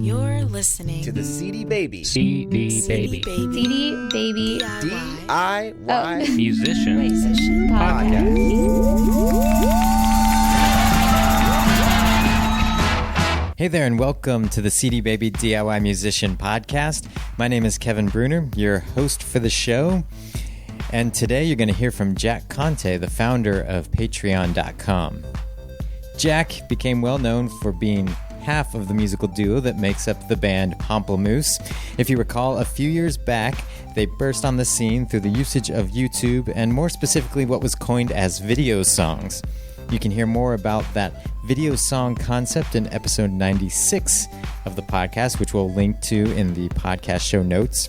You're listening to the CD Baby CD Baby DIY Musician Podcast. Hey there, and welcome to the CD Baby DIY Musician Podcast. My name is Kevin Bruner, your host for the show. And today you're going to hear from Jack Conte, the founder of Patreon.com. Jack became well known for being half of the musical duo that makes up the band Pomplamoose. If you recall, a few years back, they burst on the scene through the usage of YouTube and more specifically what was coined as video songs. You can hear more about that video song concept in episode 96 of the podcast, which we'll link to in the podcast show notes.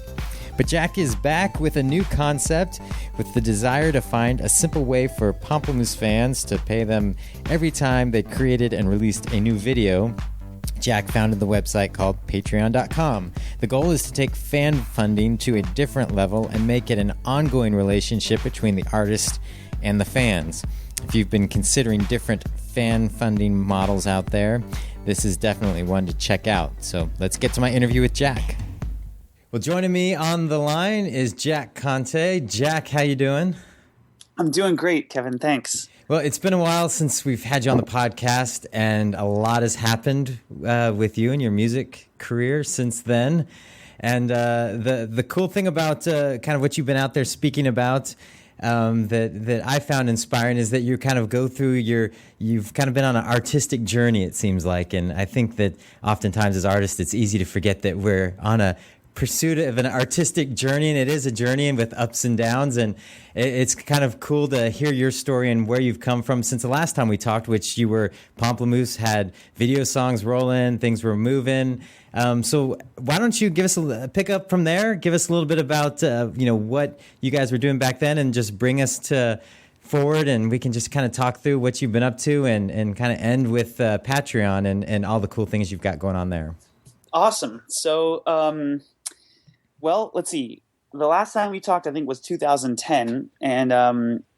But Jack is back with a new concept with the desire to find a simple way for Pomplamoose fans to pay them every time they created and released a new video. Jack founded the website called Patreon.com. The goal is to take fan funding to a different level and make it an ongoing relationship between the artist and the fans. If you've been considering different fan funding models out there, this is definitely one to check out. So let's get to my interview with Jack. Well, joining me on the line is Jack Conte. Jack, how you doing? I'm doing great, Kevin. Thanks. Well, it's been a while since we've had you on the podcast, and a lot has happened with you and your music career since then. And the cool thing about kind of what you've been out there speaking about that I found inspiring is that you kind of go through you've kind of been on an artistic journey, it seems like. And I think that oftentimes as artists, it's easy to forget that we're on a pursuit of an artistic journey, and it is a journey and with ups and downs, and it's kind of cool to hear your story and where you've come from since the last time we talked, which you were Pomplamoose, had video songs rolling, things were moving. So why don't you give us a pick up from there, give us a little bit about what you guys were doing back then, and just bring us to forward, and we can just kind of talk through what you've been up to and kind of end with Patreon and all the cool things you've got going on there. Awesome. So well, let's see. The last time we talked, I think, was 2010, and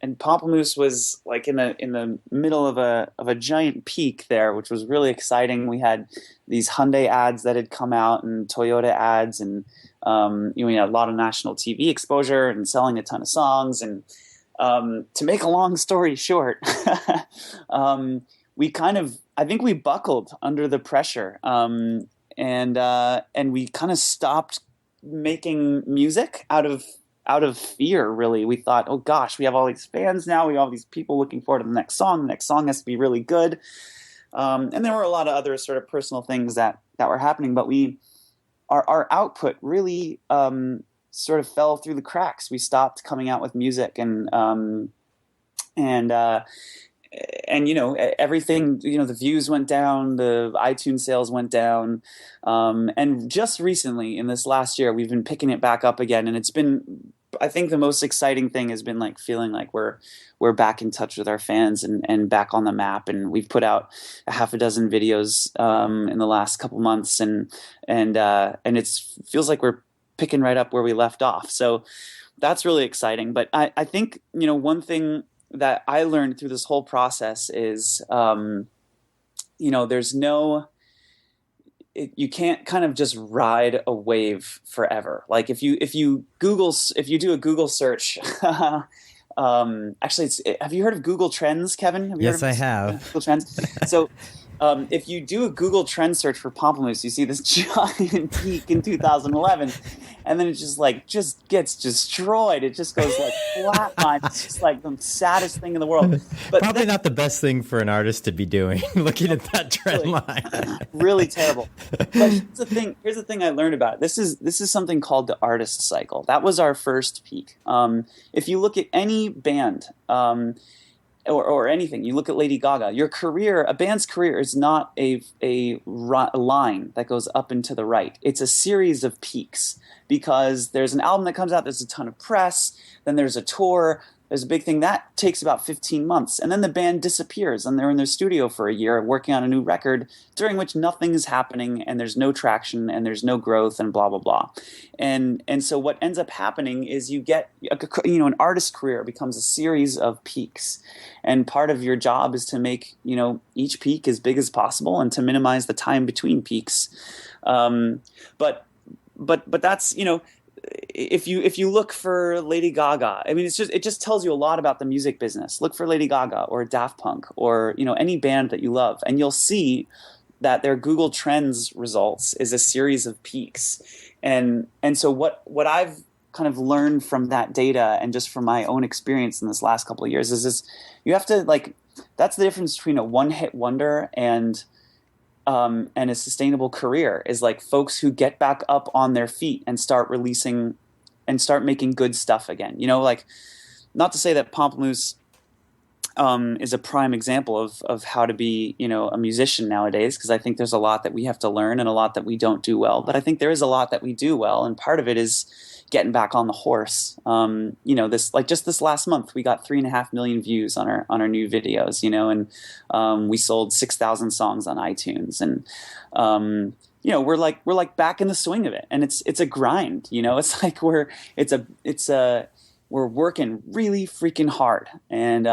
Pomplamoose was like in the middle of a giant peak there, which was really exciting. We had these Hyundai ads that had come out, and Toyota ads, and we had a lot of national TV exposure and selling a ton of songs. And to make a long story short, I think we buckled under the pressure, and we kind of stopped making music out of fear, really. We thought, oh gosh, we have all these fans now, we have all these people looking forward to the next song has to be really good, and there were a lot of other sort of personal things that were happening, but our output really sort of fell through the cracks. We stopped coming out with music, and everything, the views went down, the iTunes sales went down. And just recently in this last year, we've been picking it back up again. And it's been, I think the most exciting thing has been like feeling like we're back in touch with our fans and back on the map. And we've put out a half a dozen videos, in the last couple months. And it feels like we're picking right up where we left off. So that's really exciting. But I think, one thing that I learned through this whole process is, there's you can't kind of just ride a wave forever. Like if you do a Google search, actually, have you heard of Google Trends, Kevin? Yes, I have. Google Trends. So, if you do a Google Trend search for Pomplamoose, you see this giant peak in 2011, and then it just gets destroyed. It just goes like flatline. It's just like the saddest thing in the world. But probably not the best thing for an artist to be doing, looking at that trend line. Really terrible. But here's the thing I learned about it. This is something called the artist cycle. That was our first peak. If you look at any band, or anything, you look at Lady Gaga, a band's career is not a line that goes up and to the right. It's a series of peaks, because there's an album that comes out, there's a ton of press, then there's a tour, there's a big thing that takes about 15 months, and then the band disappears and they're in their studio for a year working on a new record during which nothing is happening and there's no traction and there's no growth and blah blah blah. And so what ends up happening is you get an artist career becomes a series of peaks, and part of your job is to make each peak as big as possible and to minimize the time between peaks. But that's, if you look for Lady Gaga, I mean, it just tells you a lot about the music business. Look for Lady Gaga or Daft Punk or, any band that you love, and you'll see that their Google Trends results is a series of peaks. And so what I've kind of learned from that data and just from my own experience in this last couple of years is this: you have to, like, that's the difference between a one-hit wonder and a sustainable career, is like folks who get back up on their feet and start releasing and start making good stuff again. Like, not to say that Pomplamoose is a prime example of how to be, a musician nowadays, because I think there's a lot that we have to learn and a lot that we don't do well. But I think there is a lot that we do well, and part of it is getting back on the horse. This last month, we got 3.5 million views on our new videos, and we sold 6,000 songs on iTunes, and we're like back in the swing of it, and it's a grind. It's like we're working really freaking hard, and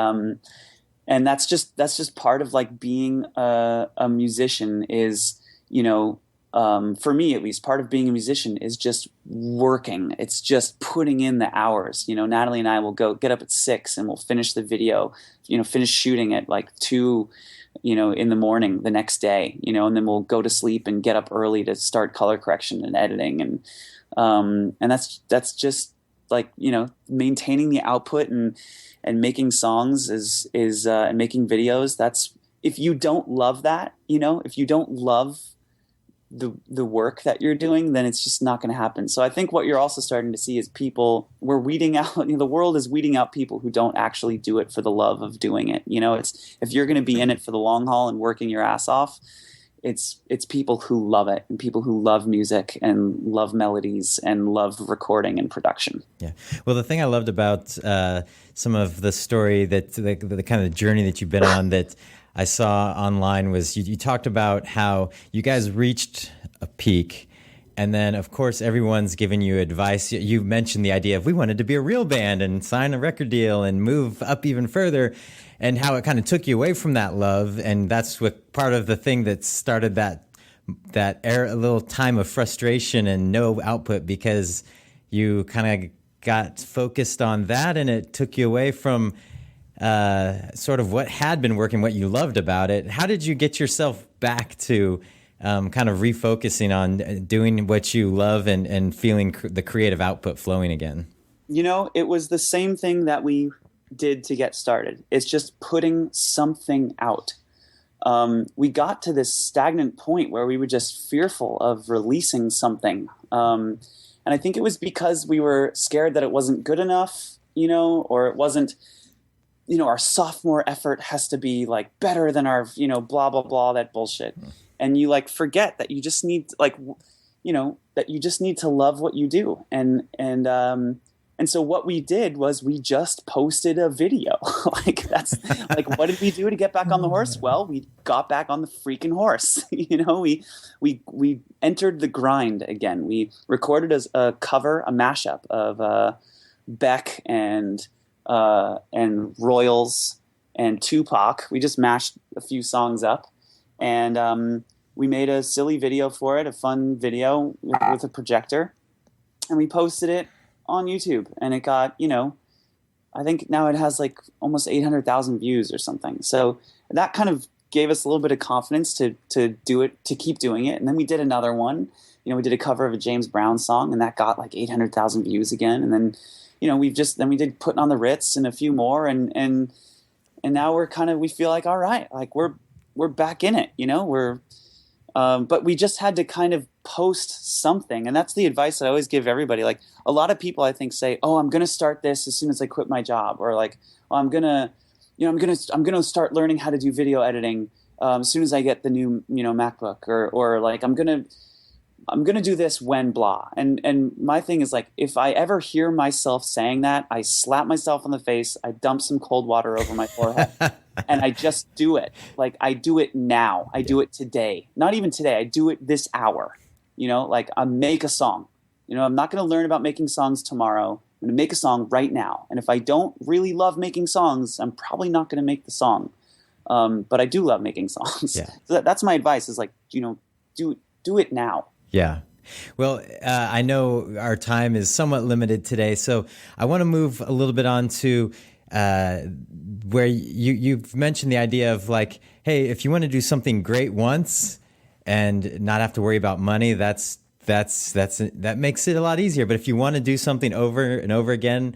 that's just part of, like, being a musician is, for me at least, part of being a musician is just working. It's just putting in the hours. Natalie and I will get up at 6 and we'll finish the video, finish shooting at like 2, in the morning the next day, and then we'll go to sleep and get up early to start color correction and editing. And that's just, like, maintaining the output and making songs is and making videos. That's, if you don't love that, if you don't love the work that you're doing, then it's just not going to happen. So I think what you're also starting to see is we're weeding out, the world is weeding out people who don't actually do it for the love of doing it. It's, if you're going to be in it for the long haul and working your ass off, it's people who love it, and people who love music and love melodies and love recording and production. Yeah. Well, the thing I loved about some of the story, that the kind of journey that you've been on that I saw online, was you talked about how you guys reached a peak, and then, of course, everyone's giving you advice. You mentioned the idea of, we wanted to be a real band and sign a record deal and move up even further, and how it kind of took you away from that love. And that's what part of the thing that started that a little time of frustration and no output, because you kind of got focused on that, and it took you away from sort of what had been working, what you loved about it. How did you get yourself back to kind of refocusing on doing what you love and feeling the creative output flowing again? It was the same thing that we did to get started. It's just putting something out. We got to this stagnant point where we were just fearful of releasing something. And I think it was because we were scared that it wasn't good enough, or it wasn't, our sophomore effort has to be, like, better than our, blah, blah, blah, that bullshit. And you, like, forget that you just need, like, that you just need to love what you do. And so what we did was we just posted a video. Like, that's like, what did we do to get back on the horse? Well, we got back on the freaking horse. We entered the grind again. We recorded a cover, a mashup of Beck and Royals and Tupac. We just mashed a few songs up, and we made a silly video for it, a fun video with a projector, and we posted it on YouTube, and it got, I think now it has like almost 800,000 views or something. So that kind of gave us a little bit of confidence to do it, to keep doing it. And then we did another one. We did a cover of a James Brown song, and that got like 800,000 views again. And then, we did Putting on the Ritz and a few more, and now we feel like, all right, like we're back in it, but we just had to kind of post something. And that's the advice that I always give everybody. Like, a lot of people, I think, say, oh, I'm going to start this as soon as I quit my job, or like, oh, I'm going to start learning how to do video editing as soon as I get the new, MacBook, or like, I'm going to do this when blah. And my thing is, like, if I ever hear myself saying that, I slap myself on the face, I dump some cold water over my forehead, and I just do it. Like, I do it now. I do it today. Not even today. I do it this hour. Like, I make a song. I'm not going to learn about making songs tomorrow. I'm going to make a song right now. And if I don't really love making songs, I'm probably not going to make the song. But I do love making songs. Yeah. So that's my advice, is like, do it now. Yeah. Well, I know our time is somewhat limited today, so I want to move a little bit on to where you've mentioned the idea of like, hey, if you want to do something great once and not have to worry about money, that makes it a lot easier. But if you want to do something over and over again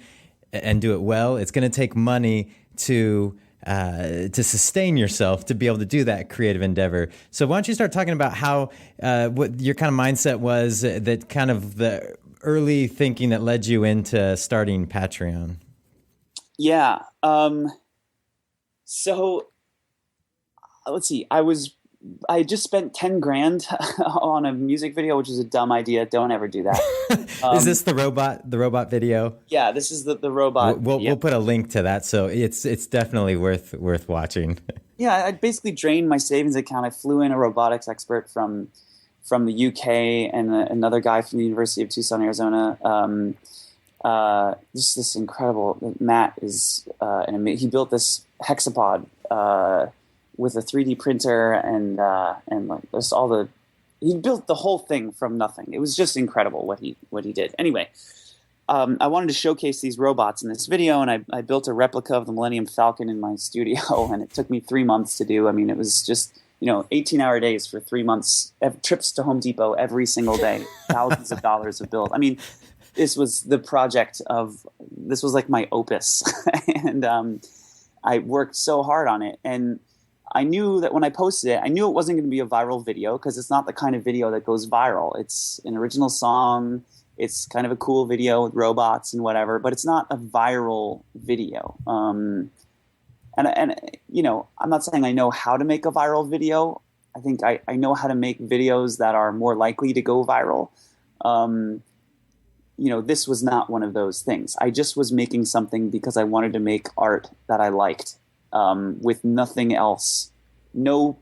and do it well, it's going to take money to sustain yourself to be able to do that creative endeavor. So why don't you start talking about how what your kind of mindset was, that kind of the early thinking that led you into starting Patreon? Yeah. So let's see. I just spent 10 grand on a music video, which is a dumb idea. Don't ever do that. Is this the robot video? Yeah, this is the robot. We'll put a link to that. So it's definitely worth watching. Yeah. I basically drained my savings account. I flew in a robotics expert from the UK and another guy from the University of Tucson, Arizona. Just this incredible, Matt is, he built this hexapod, with a 3D printer and like just he built the whole thing from nothing. It was just incredible what he did. Anyway, I wanted to showcase these robots in this video, and I built a replica of the Millennium Falcon in my studio, and it took me 3 months to do. I mean, it was just 18-hour days for 3 months, trips to Home Depot every single day, thousands of dollars of build. I mean, this was like my opus, and I worked so hard on it, and I knew that when I posted it, I knew it wasn't going to be a viral video because it's not the kind of video that goes viral. It's an original song. It's kind of a cool video with robots and whatever, but it's not a viral video. And I'm not saying I know how to make a viral video. I think I know how to make videos that are more likely to go viral. This was not one of those things. I just was making something because I wanted to make art that I liked. With nothing else, no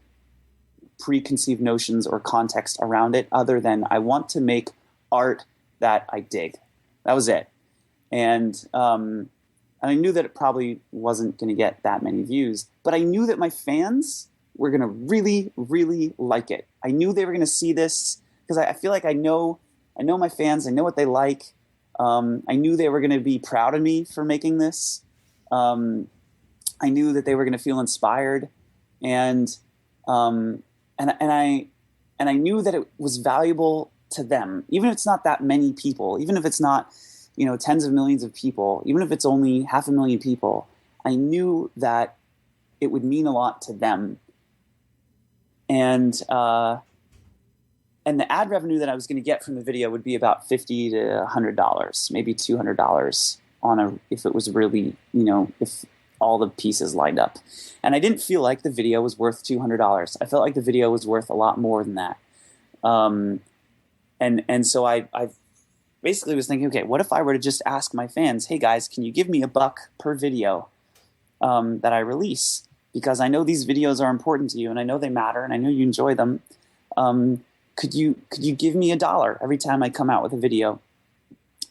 preconceived notions or context around it other than I want to make art that I dig. That was it. And I knew that it probably wasn't going to get that many views, but I knew that my fans were going to really, really like it. I knew they were going to see this because I feel like I know my fans. I know what they like. I knew they were going to be proud of me for making this. I knew that they were going to feel inspired, and I knew that it was valuable to them, even if it's not that many people, even if it's not, tens of millions of people, even if it's only 500,000 people. I knew that it would mean a lot to them, and the ad revenue that I was going to get from the video would be about $50 to $100, maybe $200 if it was really, if all the pieces lined up. And I didn't feel like the video was worth $200. I felt like the video was worth a lot more than that. And so I basically was thinking, okay, what if I were to just ask my fans, hey guys, can you give me $1 per video that I release? Because I know these videos are important to you, and I know they matter, and I know you enjoy them. Could you give me $1 every time I come out with a video?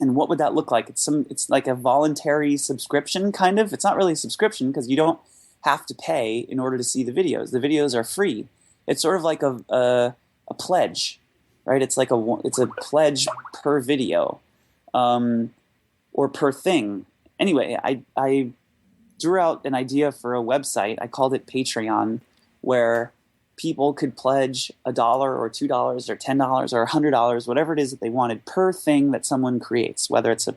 And what would that look like? It's like a voluntary subscription, kind of. It's not really a subscription because you don't have to pay in order to see the videos. The videos are free. It's sort of like a pledge, right? It's a pledge per video, or per thing. Anyway, I drew out an idea for a website. I called it Patreon, where people could pledge $1 or $2 or $10 or $100, whatever it is that they wanted per thing that someone creates, whether it's a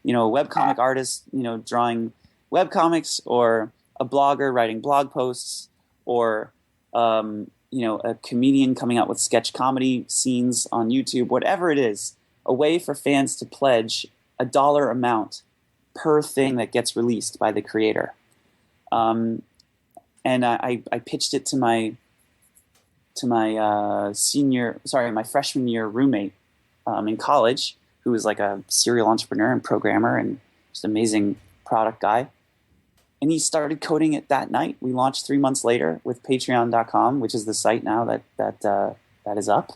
webcomic artist, drawing webcomics, or a blogger writing blog posts, or, a comedian coming out with sketch comedy scenes on YouTube, whatever it is, a way for fans to pledge $1 amount per thing that gets released by the creator. And I pitched it to my freshman year roommate in college, who was like a serial entrepreneur and programmer and just amazing product guy. And he started coding it that night. We launched 3 months later with Patreon.com, which is the site now that is up.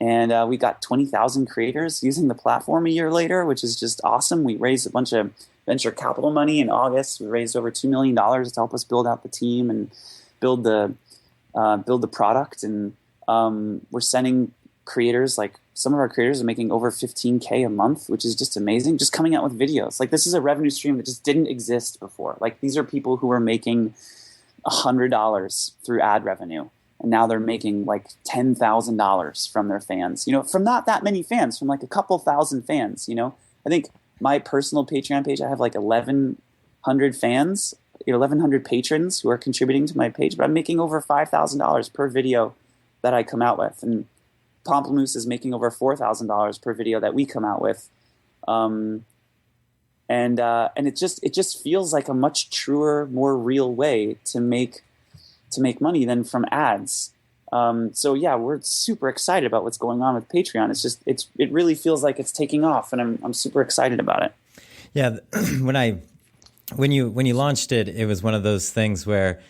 And we got 20,000 creators using the platform a year later, which is just awesome. We raised a bunch of venture capital money in August. We raised over $2 million to help us build out the team and build the product. And we're sending creators, like some of our creators are making over 15K a month, which is just amazing, just coming out with videos. Like this is a revenue stream that just didn't exist before. Like these are people who were making $100 through ad revenue, and now they're making like $10,000 from their fans, from not that many fans, from like a couple thousand fans. I think my personal Patreon page, I have like 1,100 fans, 1,100 patrons who are contributing to my page, but I'm making over $5,000 per video that I come out with. And Pomplamoose is making over $4,000 per video that we come out with. And it just feels like a much truer, more real way to make money than from ads. So yeah, we're super excited about what's going on with Patreon. It really feels like it's taking off, and I'm super excited about it. Yeah, when you launched it, it was one of those things where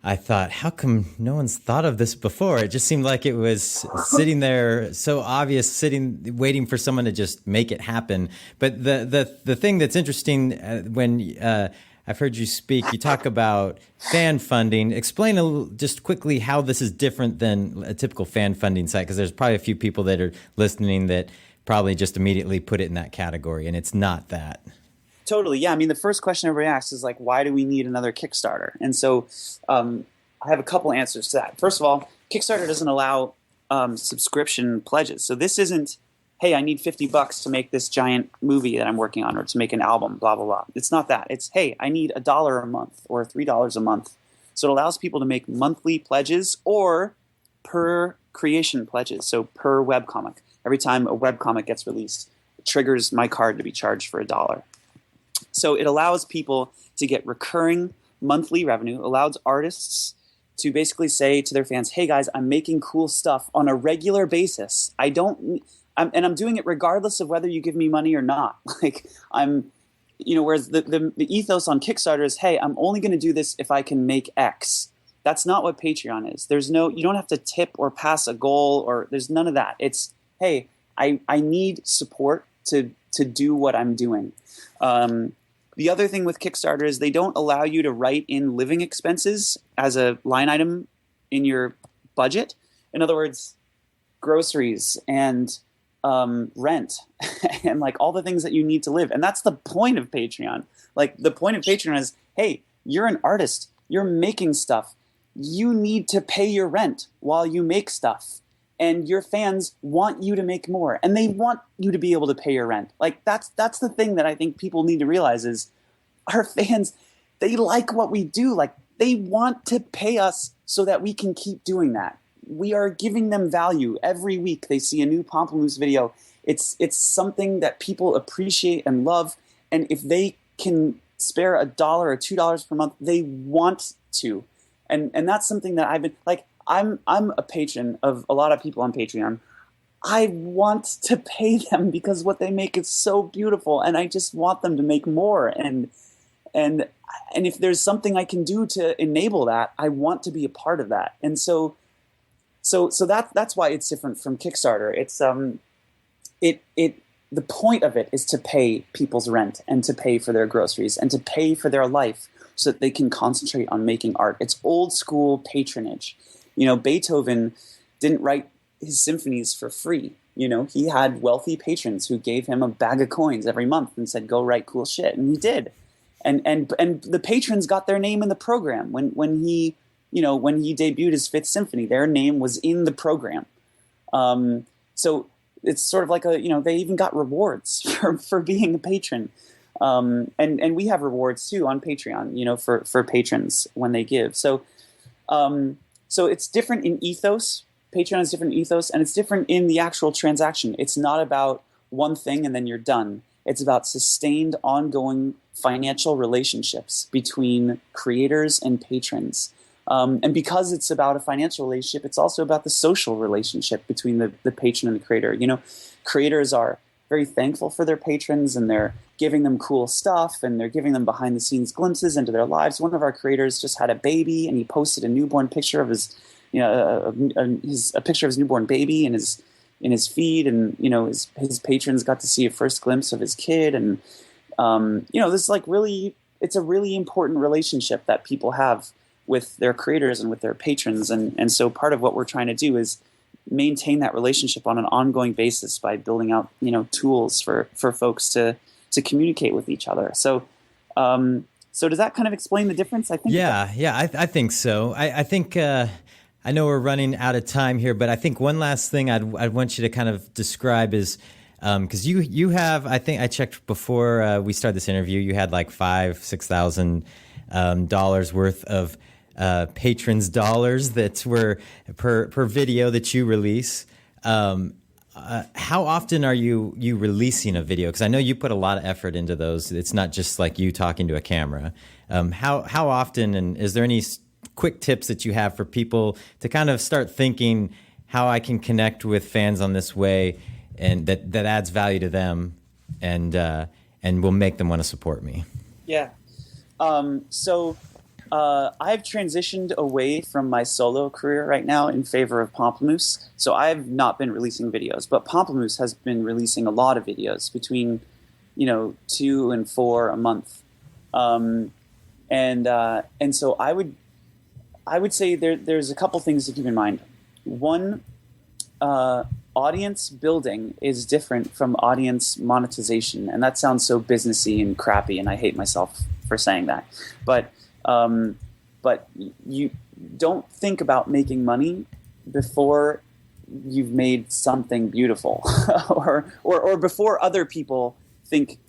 I thought, how come no one's thought of this before? It just seemed like it was sitting there, so obvious, waiting for someone to just make it happen. But the thing that's interesting when I've heard you speak, you talk about fan funding. Explain just quickly how this is different than a typical fan funding site, because there's probably a few people that are listening that probably just immediately put it in that category, and it's not that. Totally. Yeah. I mean, the first question everybody asks is like, why do we need another Kickstarter? And so I have a couple answers to that. First of all, Kickstarter doesn't allow subscription pledges. So this isn't, hey, I need $50 to make this giant movie that I'm working on, or to make an album, blah, blah, blah. It's not that. It's, hey, I need $1 a month or $3 a month. So it allows people to make monthly pledges or per creation pledges. So per webcomic. Every time a webcomic gets released, it triggers my card to be charged for $1. So it allows people to get recurring monthly revenue, allows artists to basically say to their fans, hey guys, I'm making cool stuff on a regular basis. I'm doing it regardless of whether you give me money or not. Like whereas the ethos on Kickstarter is, hey, I'm only going to do this if I can make X. That's not what Patreon is. You don't have to tip or pass a goal, or there's none of that. It's, hey, I need support to do what I'm doing. The other thing with Kickstarter is they don't allow you to write in living expenses as a line item in your budget. In other words, groceries and rent and like all the things that you need to live. And that's the point of Patreon. Like the point of Patreon is, hey, you're an artist. You're making stuff. You need to pay your rent while you make stuff. And your fans want you to make more, and they want you to be able to pay your rent. Like that's the thing that I think people need to realize is our fans, they like what we do. Like they want to pay us so that we can keep doing that. We are giving them value every week. They see a new Pomplamoose video. It's something that people appreciate and love. And if they can spare $1 or $2 per month, they want to. And that's something that I've been like. I'm a patron of a lot of people on Patreon. I want to pay them because what they make is so beautiful, and I just want them to make more. And if there's something I can do to enable that, I want to be a part of that. And so that's why it's different from Kickstarter. It's the point of it is to pay people's rent and to pay for their groceries and to pay for their life so that they can concentrate on making art. It's old school patronage. Beethoven didn't write his symphonies for free. He had wealthy patrons who gave him a bag of coins every month and said, go write cool shit. And he did. And the patrons got their name in the program. When he debuted his Fifth Symphony, their name was in the program. So it's sort of like they even got rewards for being a patron. And we have rewards too on Patreon, for patrons when they give. So it's different in ethos. Patreon is different in ethos, and it's different in the actual transaction. It's not about one thing and then you're done. It's about sustained, ongoing financial relationships between creators and patrons. And because it's about a financial relationship, it's also about the social relationship between the patron and the creator. Creators are very thankful for their patrons, and they're giving them cool stuff, and they're giving them behind-the-scenes glimpses into their lives. One of our creators just had a baby, and he posted a newborn picture of his, a picture of his newborn baby in his feed, and his patrons got to see a first glimpse of his kid, and this is like really, it's a really important relationship that people have with their creators and with their patrons, and so part of what we're trying to do is maintain that relationship on an ongoing basis by building out, tools for folks to communicate with each other. So does that kind of explain the difference? I think. I think so. I think I know we're running out of time here, but I think one last thing I'd want you to kind of describe is because you have, I think I checked before we started this interview, you had like $5,000-$6,000 worth of patrons' dollars that were per video that you release. How often are you releasing a video? Because I know you put a lot of effort into those. It's not just like you talking to a camera. How often, and is there any quick tips that you have for people to kind of start thinking how I can connect with fans on this way, and that adds value to them, and will make them want to support me? Yeah. I've transitioned away from my solo career right now in favor of Pomplamoose. So I've not been releasing videos, but Pomplamoose has been releasing a lot of videos, between 2 and 4 a month. And so I would say there's a couple things to keep in mind. One, audience building is different from audience monetization, and that sounds so businessy and crappy, and I hate myself for saying that. But you don't think about making money before you've made something beautiful, or before other people think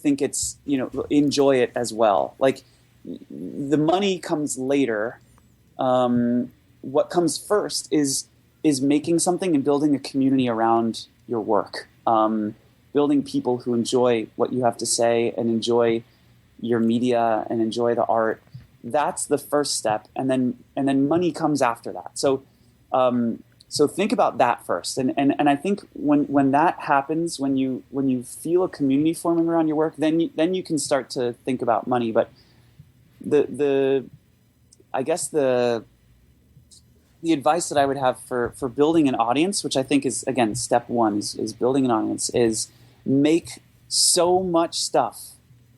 it's, enjoy it as well. Like, the money comes later. What comes first is making something and building a community around your work, building people who enjoy what you have to say and enjoy your media and enjoy the art. That's the first step, and then money comes after that. So think about that first, and I think when that happens, when you feel a community forming around your work, then you can start to think about money. But I guess the advice that I would have for building an audience, which I think is, again, step one, is building an audience, is make so much stuff.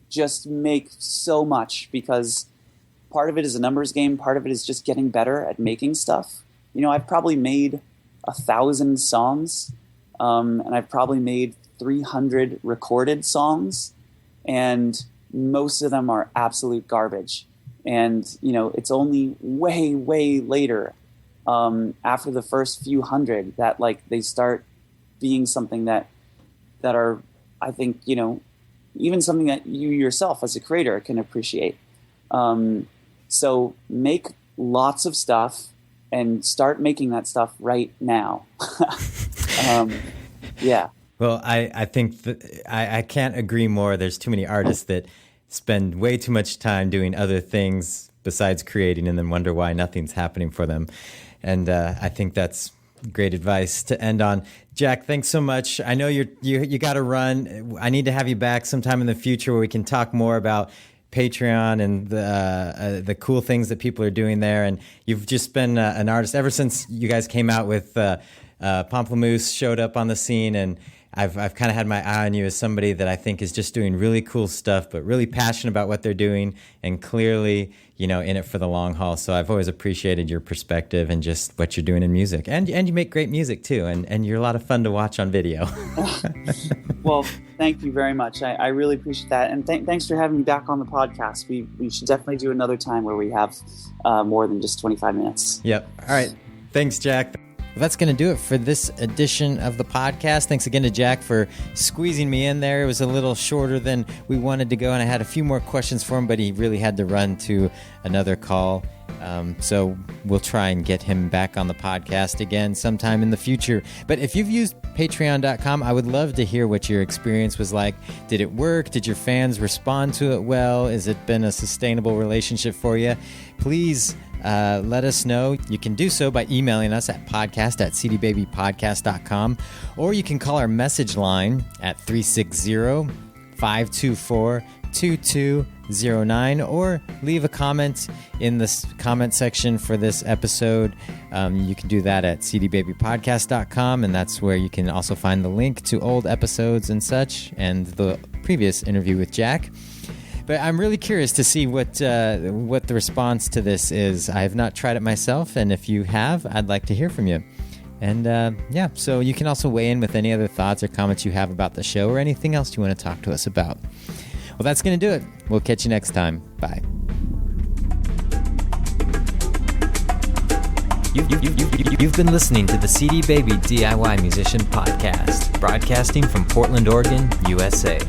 Just make so much, because part of it is a numbers game. Part of it is just getting better at making stuff. I've probably made 1,000 songs, and I've probably made 300 recorded songs, and most of them are absolute garbage. And, it's only way, way later, after the first few hundred, that they start being something that are, I think, even something that you yourself as a creator can appreciate. So make lots of stuff and start making that stuff right now. Yeah. Well, I think I can't agree more. There's too many artists that spend way too much time doing other things besides creating, and then wonder why nothing's happening for them. And I think that's great advice to end on. Jack, thanks so much. I know you got to run. I need to have you back sometime in the future where we can talk more about Patreon and the cool things that people are doing there. And you've just been an artist ever since you guys came out with Pomplamoose showed up on the scene, and I've kind of had my eye on you as somebody that I think is just doing really cool stuff, but really passionate about what they're doing, and clearly, in it for the long haul. So I've always appreciated your perspective and just what you're doing in music. And you make great music too, and you're a lot of fun to watch on video. Well, thank you very much. I really appreciate that. And thanks for having me back on the podcast. We should definitely do another time where we have more than just 25 minutes. Yep. All right. Thanks, Jack. Well, that's going to do it for this edition of the podcast. Thanks again to Jack for squeezing me in there. It was a little shorter than we wanted to go, and I had a few more questions for him, but he really had to run to another call. So we'll try and get him back on the podcast again sometime in the future. But if you've used patreon.com, I would love to hear what your experience was like. Did it work? Did your fans respond to it well? Has it been a sustainable relationship for you? Please let us know. You can do so by emailing us at podcast@cdbabypodcast.com, or you can call our message line at 360-524-2209, or leave a comment in the comment section for this episode. You can do that at cdbabypodcast.com, and that's where you can also find the link to old episodes and such, and the previous interview with Jack. But I'm really curious to see what the response to this is. I have not tried it myself, and if you have, I'd like to hear from you. And yeah, so you can also weigh in with any other thoughts or comments you have about the show or anything else you want to talk to us about. Well, that's going to do it. We'll catch you next time. Bye. You've been listening to the CD Baby DIY Musician Podcast, broadcasting from Portland, Oregon, USA.